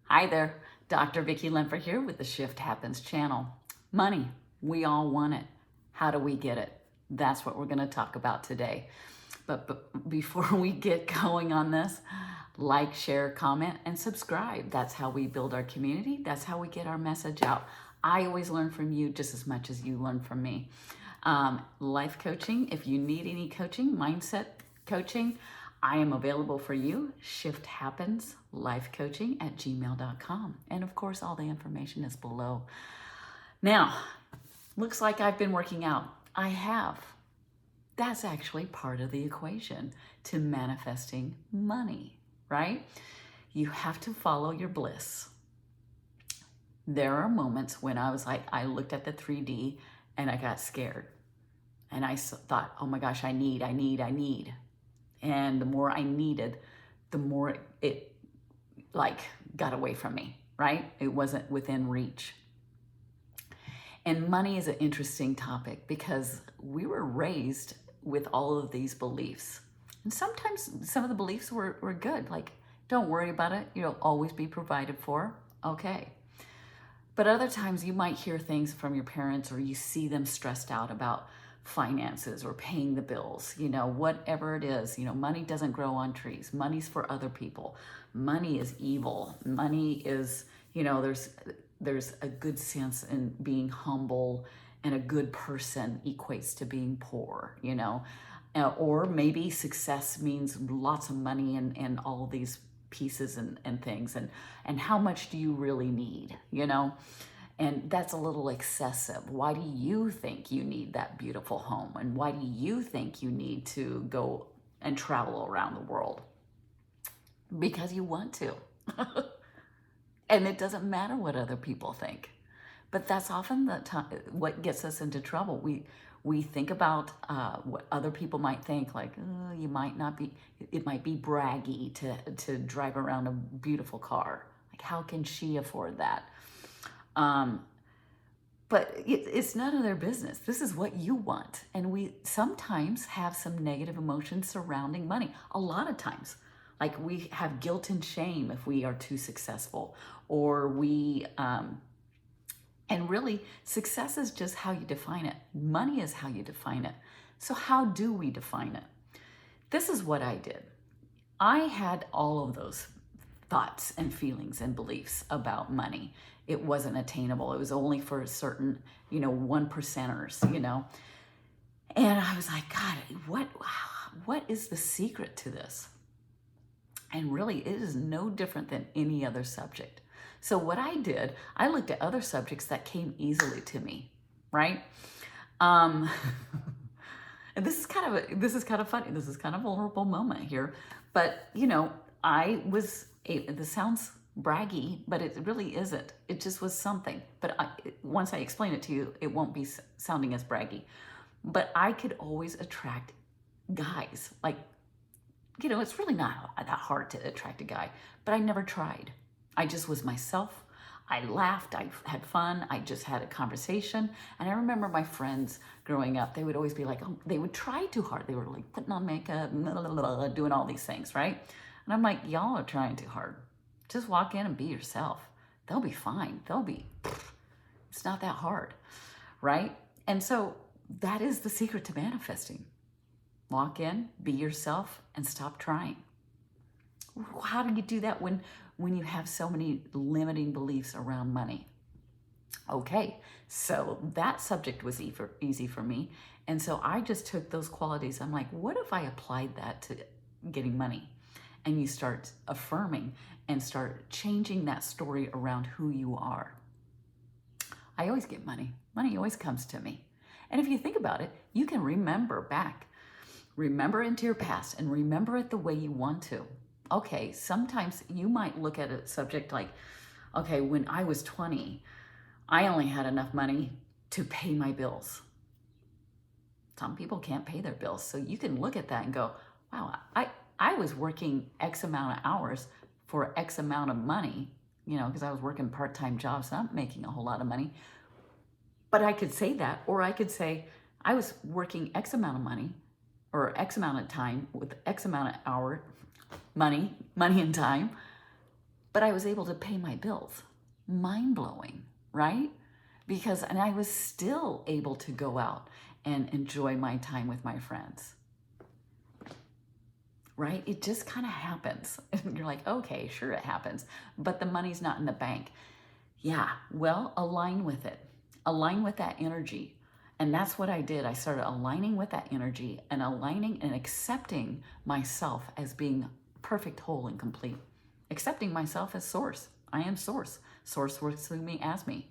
Hi there, Dr. Vicki Lemper here with the Shift Happens channel. Money, we all want it. How do we get it? That's what we're going to talk about today. But before we get going on this, like, share, comment, and subscribe. That's how we build our community. That's how we get our message out. I always learn from you just as much as you learn from me. Life coaching, if you need any coaching, mindset coaching, I am available for you. shifthappenslifecoaching@gmail.com. And of course, all the information is below. Now, looks like I've been working out. I have. That's actually part of the equation to manifesting money, right? You have to follow your bliss. There are moments when I was like, I looked at the 3D and I got scared. And I thought, oh my gosh, I need. And the more I needed, the more it like got away from me, right? It wasn't within reach. And money is an interesting topic because we were raised with all of these beliefs. And sometimes some of the beliefs were good, like, don't worry about it, you'll always be provided for. Okay. But other times you might hear things from your parents or you see them stressed out about finances or paying the bills, whatever it is. Money doesn't grow on trees. Money's for other people. Money is evil. Money is, there's a good sense in being humble, and a good person equates to being poor, or maybe success means lots of money and all these pieces and things. And how much do you really need, And that's a little excessive. Why do you think you need that beautiful home? And why do you think you need to go and travel around the world? Because you want to. And it doesn't matter what other people think. But that's often what gets us into trouble. We think about what other people might think, like, oh, it might be braggy to drive around a beautiful car. Like, how can she afford that? But it's none of their business. This is what you want. And we sometimes have some negative emotions surrounding money. A lot of times. Like, we have guilt and shame if we are too successful. Or and really, success is just how you define it. Money is how you define it. So how do we define it? This is what I did. I had all of those thoughts and feelings and beliefs about money. It wasn't attainable. It was only for certain, 1%ers, And I was like, God, what is the secret to this? And really, it is no different than any other subject. So what I did, I looked at other subjects that came easily to me, right? And this is kind of funny. This is kind of a vulnerable moment here, but this sounds braggy, but it really isn't. It just was something. But once I explain it to you, it won't be sounding as braggy. But I could always attract guys. Like, it's really not that hard to attract a guy, but I never tried. I just was myself. I laughed, I had fun, I just had a conversation. And I remember my friends growing up, they would always be like, oh, they would try too hard. They were like putting on makeup, doing all these things, right? And I'm like, y'all are trying too hard. Just walk in and be yourself. They'll be fine. It's not that hard, right? And so that is the secret to manifesting. Walk in, be yourself, and stop trying. How do you do that when you have so many limiting beliefs around money? Okay, so that subject was easy for me. And so I just took those qualities. I'm like, what if I applied that to getting money? And you start affirming and start changing that story around who you are. I always get money. Money always comes to me. And if you think about it, you can remember back. Remember into your past and remember it the way you want to. Okay, sometimes you might look at a subject like, okay, when I was 20, I only had enough money to pay my bills. Some people can't pay their bills. So you can look at that and go, wow, I was working X amount of hours for X amount of money, because I was working part-time jobs, not making a whole lot of money. But I could say that, or I could say I was working X amount of money or X amount of time with X amount of hour, money and time but I was able to pay my bills. Mind-blowing, right? And I was still able to go out and enjoy my time with my friends, right? It just kind of happens. And you're like, okay, sure it happens, but the money's not in the bank. Yeah, well, align with it. Align with that energy. And that's what I did. I started aligning with that energy and aligning and accepting myself as being perfect, whole, and complete. Accepting myself as source. I am source. Source works through me as me.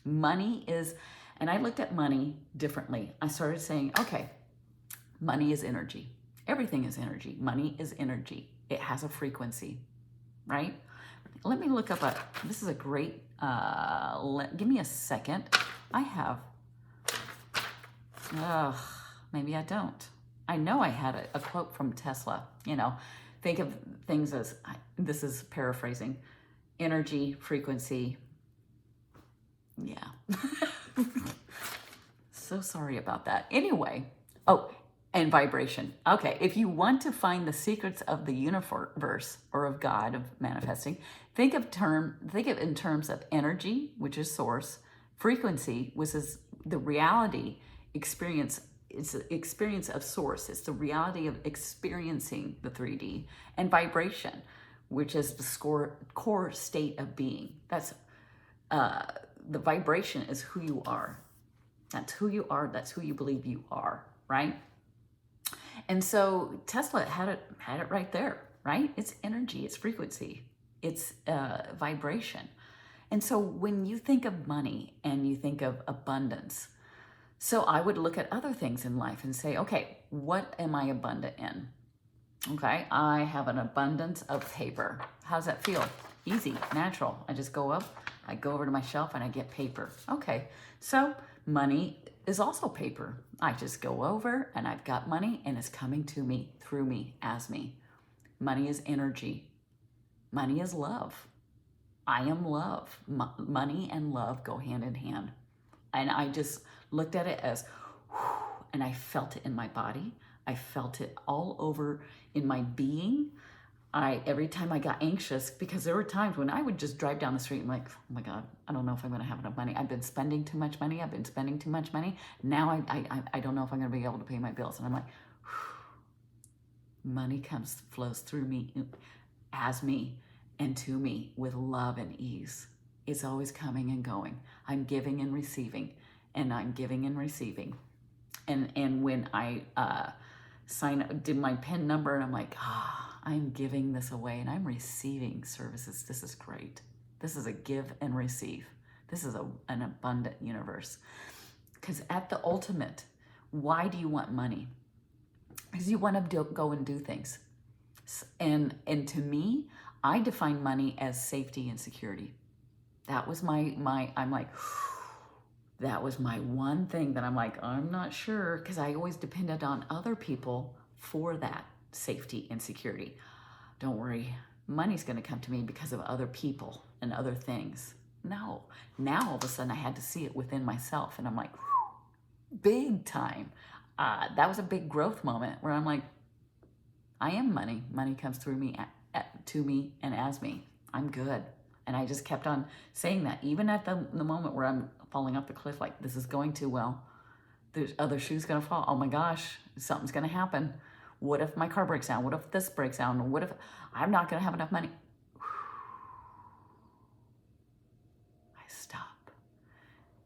Money is, and I looked at money differently. I started saying, okay, money is energy. Everything is energy. Money is energy. It has a frequency, right? Let me look up this is a great, give me a second. I have, maybe I don't. I know I had a quote from Tesla, think of things as, this is paraphrasing, energy, frequency. Yeah. So sorry about that. Anyway, and vibration. Okay, if you want to find the secrets of the universe or of God, of manifesting, think of in terms of energy, which is source, frequency, which is the reality experience. It's the experience of source. It's the reality of experiencing the 3D, and vibration, which is the core state of being. That's the vibration is who you are. That's who you are. That's who you believe you are, right? And so Tesla had it right there, right? It's energy, it's frequency, it's vibration. And so when you think of money and you think of abundance, so I would look at other things in life and say, okay, what am I abundant in? Okay, I have an abundance of paper. How does that feel? Easy, natural. I just go up, I go over to my shelf and I get paper. Okay, so money is also paper. I just go over and I've got money and it's coming to me, through me, as me. Money is energy. Money is love. I am love. Money and love go hand in hand. And I just looked at it as, and I felt it in my body. I felt it all over in my being. Every time I got anxious, because there were times when I would just drive down the street and like, oh my God, I don't know if I'm going to have enough money. I've been spending too much money. Now I don't know if I'm going to be able to pay my bills. And I'm like, money flows through me, as me, and to me with love and ease. It's always coming and going. I'm giving and receiving, and I'm giving and receiving. And when I did my PIN number, and I'm like, I'm giving this away and I'm receiving services. This is great. This is a give and receive. This is an abundant universe. Because at the ultimate, why do you want money? Because you want to go and do things. And to me, I define money as safety and security. That was I'm like, that was my one thing that I'm like, I'm not sure, because I always depended on other people for that safety and security. Don't worry, money's going to come to me because of other people and other things. No, now all of a sudden I had to see it within myself, and I'm like, big time. That was a big growth moment where I'm like, I am money. Money comes through me, to me, and as me. I'm good. And I just kept on saying that, even at the moment where I'm falling off the cliff, like, this is going too well. There's other shoes going to fall. Oh my gosh, something's going to happen. What if my car breaks down? What if this breaks down? What if I'm not going to have enough money? I stop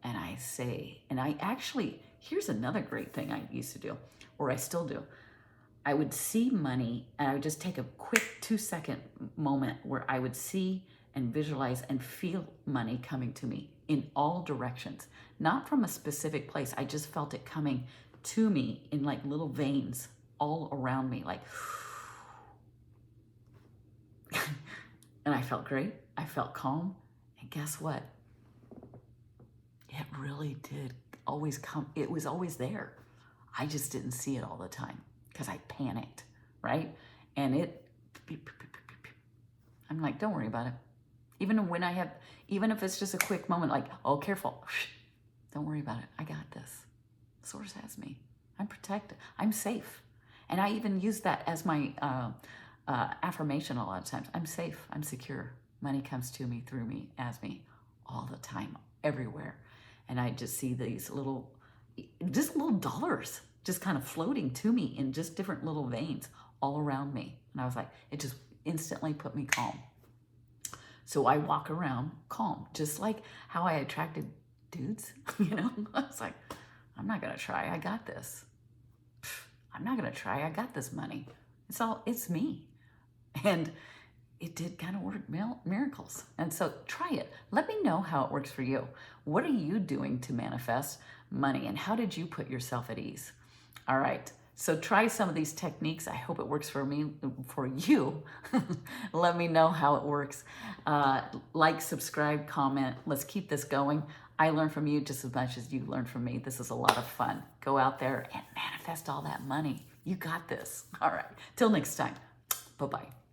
and I say, and I actually, here's another great thing I used to do, or I still do. I would see money and I would just take a quick 2-second moment where I would see and visualize and feel money coming to me in all directions, not from a specific place. I just felt it coming to me in like little veins all around me, like, and I felt great. I felt calm. And guess what? It really did always come. It was always there. I just didn't see it all the time because I panicked, right? And I'm like, don't worry about it. Even if it's just a quick moment, like, oh, careful. Don't worry about it. I got this. Source has me. I'm protected. I'm safe. And I even use that as my affirmation a lot of times. I'm safe. I'm secure. money comes to me, through me, as me, all the time, everywhere. And I just see these just little dollars just kind of floating to me in just different little veins all around me. And I was like, it just instantly put me calm. So I walk around calm, just like how I attracted dudes, you know? I was like, I'm not gonna try, I got this. I'm not gonna try, I got this money. It's me. And it did kind of work miracles. And so try it. Let me know how it works for you. What are you doing to manifest money, and how did you put yourself at ease? All right. So try some of these techniques. I hope it works for you. Let me know how it works. Like, subscribe, comment. Let's keep this going. I learn from you just as much as you learn from me. This is a lot of fun. Go out there and manifest all that money. You got this. All right. Till next time. Bye-bye.